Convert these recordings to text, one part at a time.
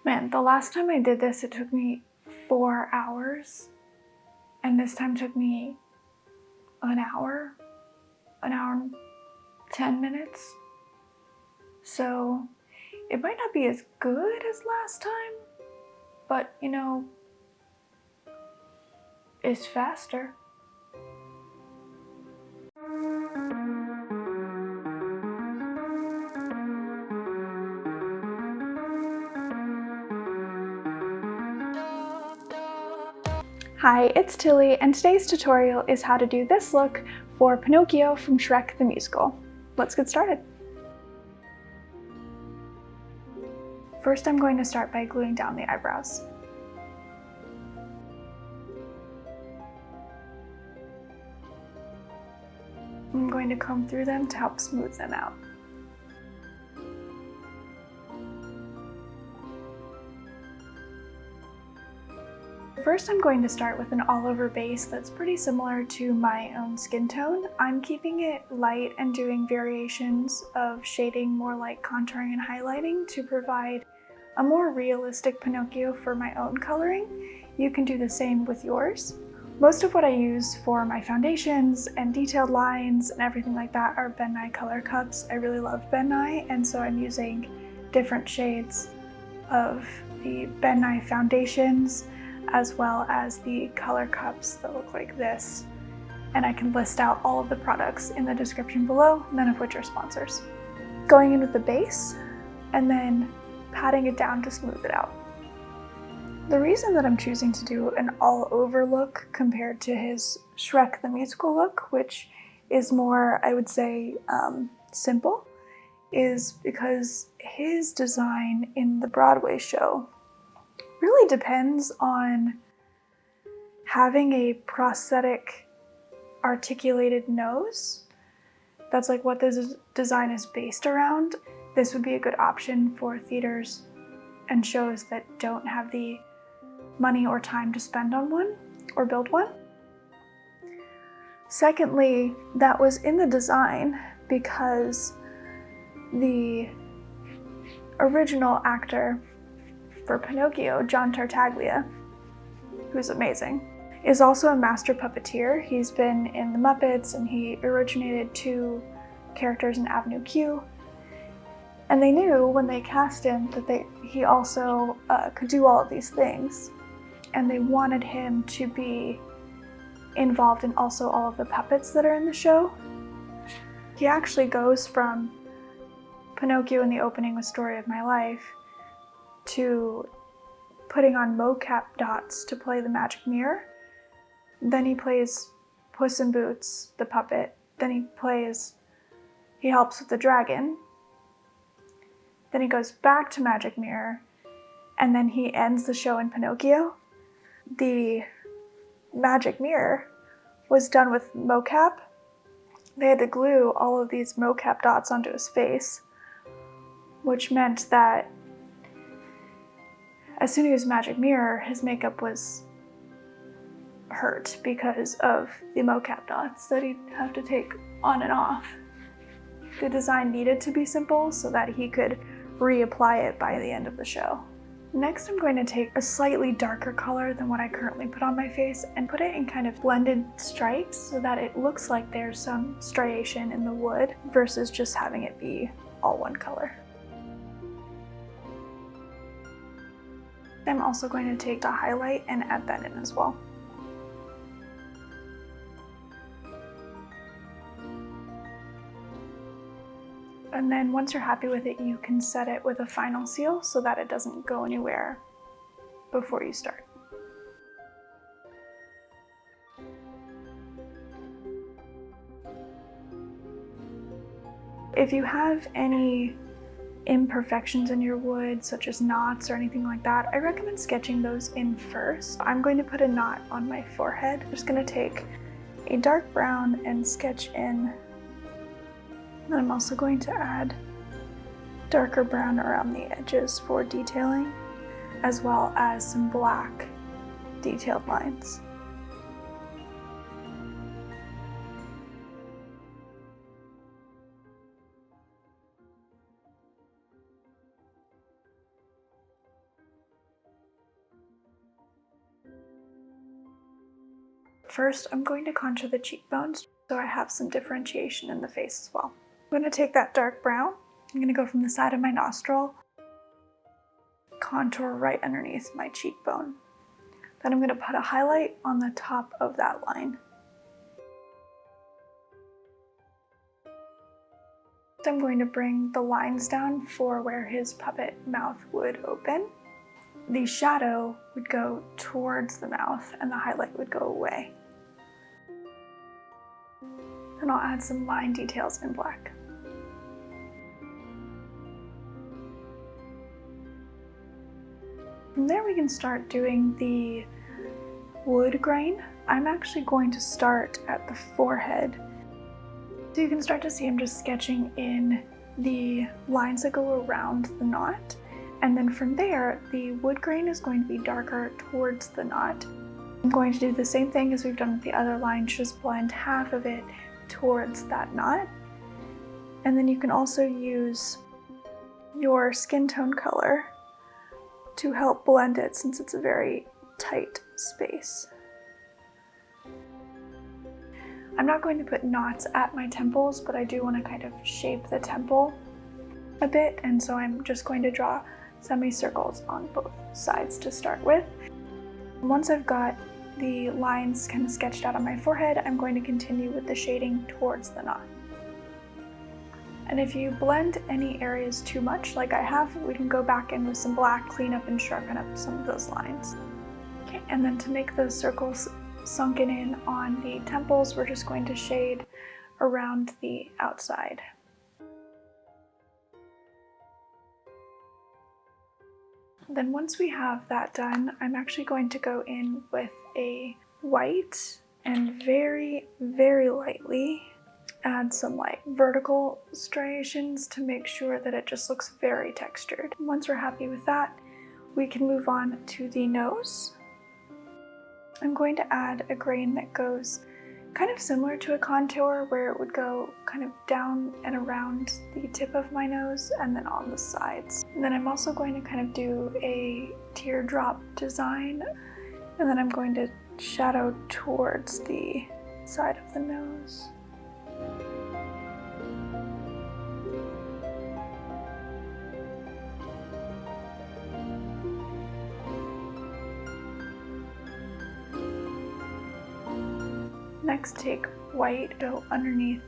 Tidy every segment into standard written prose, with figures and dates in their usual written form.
Man, the last time I did this, it took me 4 hours. And this time took me an hour and 10 minutes. So it might not be as good as last time, but you know, it's faster. Hi, it's Tilly, and today's tutorial is how to do this look for Pinocchio from Shrek the Musical. Let's get started. First, I'm going to start by gluing down the eyebrows. I'm going to comb through them to help smooth them out. First, I'm going to start with an all-over base that's pretty similar to my own skin tone. I'm keeping it light and doing variations of shading more like contouring and highlighting to provide a more realistic Pinocchio for my own coloring. You can do the same with yours. Most of what I use for my foundations and detailed lines and everything like that are Ben Nye color cups. I really love Ben Nye, and so I'm using different shades of the Ben Nye foundations as well as the color cups that look like this. And I can list out all of the products in the description below, none of which are sponsors. Going in with the base and then patting it down to smooth it out. The reason that I'm choosing to do an all-over look compared to his Shrek the Musical look, which is more, I would say, simple, is because his design in the Broadway show really depends on having a prosthetic articulated nose. That's like what this design is based around. This would be a good option for theaters and shows that don't have the money or time to spend on one or build one. Secondly, that was in the design because the original actor for Pinocchio, John Tartaglia, who's amazing, is also a master puppeteer. He's been in the Muppets and he originated 2 characters in Avenue Q. And they knew when they cast him that he also could do all of these things. And they wanted him to be involved in also all of the puppets that are in the show. He actually goes from Pinocchio in the opening with Story of My Life to putting on mocap dots to play the magic mirror. Then he plays Puss in Boots, the puppet. Then he helps with the dragon. Then he goes back to Magic Mirror, and then he ends the show in Pinocchio. The Magic Mirror was done with mocap. They had to glue all of these mocap dots onto his face, which meant that as soon as he was Magic Mirror, his makeup was hurt because of the mocap dots that he'd have to take on and off. The design needed to be simple so that he could reapply it by the end of the show. Next, I'm going to take a slightly darker color than what I currently put on my face and put it in kind of blended stripes so that it looks like there's some striation in the wood versus just having it be all one color. I'm also going to take the highlight and add that in as well. And then once you're happy with it, you can set it with a final seal so that it doesn't go anywhere before you start. If you have any imperfections in your wood, such as knots or anything like that, I recommend sketching those in first. I'm going to put a knot on my forehead. I'm just going to take a dark brown and sketch in. And I'm also going to add darker brown around the edges for detailing, as well as some black detailed lines. First, I'm going to contour the cheekbones so I have some differentiation in the face as well. I'm going to take that dark brown. I'm going to go from the side of my nostril, contour right underneath my cheekbone. Then I'm going to put a highlight on the top of that line. I'm going to bring the lines down for where his puppet mouth would open. The shadow would go towards the mouth and the highlight would go away. Then I'll add some line details in black. From there we can start doing the wood grain. I'm actually going to start at the forehead. So you can start to see I'm just sketching in the lines that go around the knot. And then from there, the wood grain is going to be darker towards the knot. I'm going to do the same thing as we've done with the other lines, just blend half of it towards that knot. And then you can also use your skin tone color to help blend it since it's a very tight space. I'm not going to put knots at my temples, but I do want to kind of shape the temple a bit, and so I'm just going to draw semicircles on both sides to start with. Once I've got the lines kind of sketched out on my forehead, I'm going to continue with the shading towards the knot. And if you blend any areas too much, like I have, we can go back in with some black, clean up and sharpen up some of those lines. Okay, and then to make those circles sunken in on the temples, we're just going to shade around the outside. Then once we have that done, I'm actually going to go in with a white and very, very lightly add some like vertical striations to make sure that it just looks very textured. Once we're happy with that, we can move on to the nose. I'm going to add a grain that goes kind of similar to a contour, where it would go kind of down and around the tip of my nose and then on the sides. And then I'm also going to kind of do a teardrop design, and then I'm going to shadow towards the side of the nose. Next, take white, go underneath.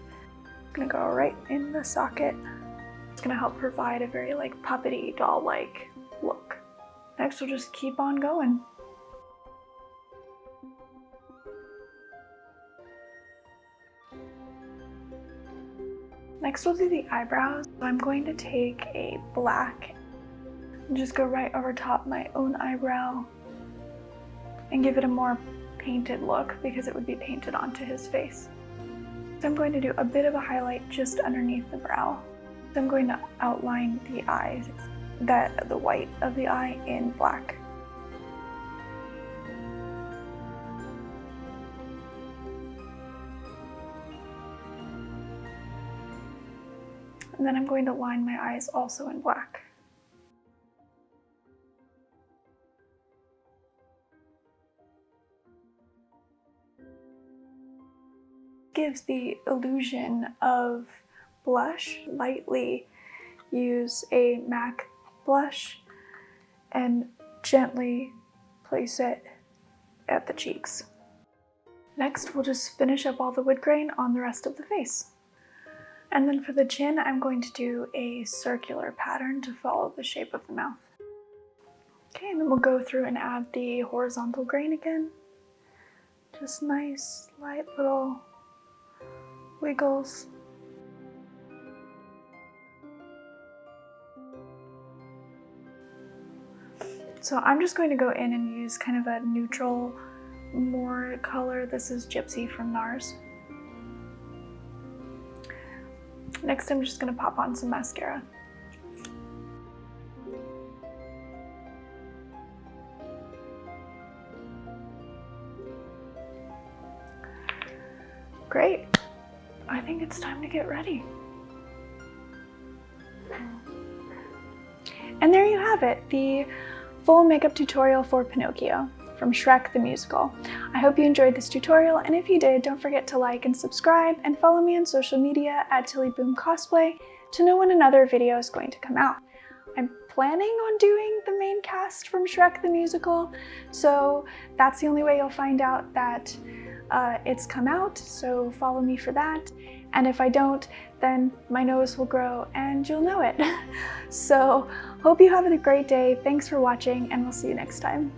I'm gonna go right in the socket. It's gonna help provide a very like puppety, doll-like look. Next, we'll just keep on going. Next, we'll do the eyebrows. I'm going to take a black and just go right over top my own eyebrow and give it a more painted look because it would be painted onto his face. So I'm going to do a bit of a highlight just underneath the brow. So I'm going to outline the eyes, the white of the eye in black. And then I'm going to line my eyes also in black. Gives the illusion of blush. Lightly use a MAC blush and gently place it at the cheeks. Next, we'll just finish up all the wood grain on the rest of the face. And then for the chin, I'm going to do a circular pattern to follow the shape of the mouth. Okay, and then we'll go through and add the horizontal grain again. Just nice, light little wiggles. So I'm just going to go in and use kind of a neutral, more color. This is Gypsy from NARS. Next, I'm just going to pop on some mascara. Great. I think it's time to get ready. And there you have it, the full makeup tutorial for Pinocchio. from Shrek the Musical. I hope you enjoyed this tutorial, and if you did, don't forget to like and subscribe, and follow me on social media at Tilli Cosplay to know when another video is going to come out. I'm planning on doing the main cast from Shrek the Musical, so that's the only way you'll find out that it's come out, so follow me for that. And if I don't, then my nose will grow and you'll know it. So hope you have a great day. Thanks for watching, and we'll see you next time.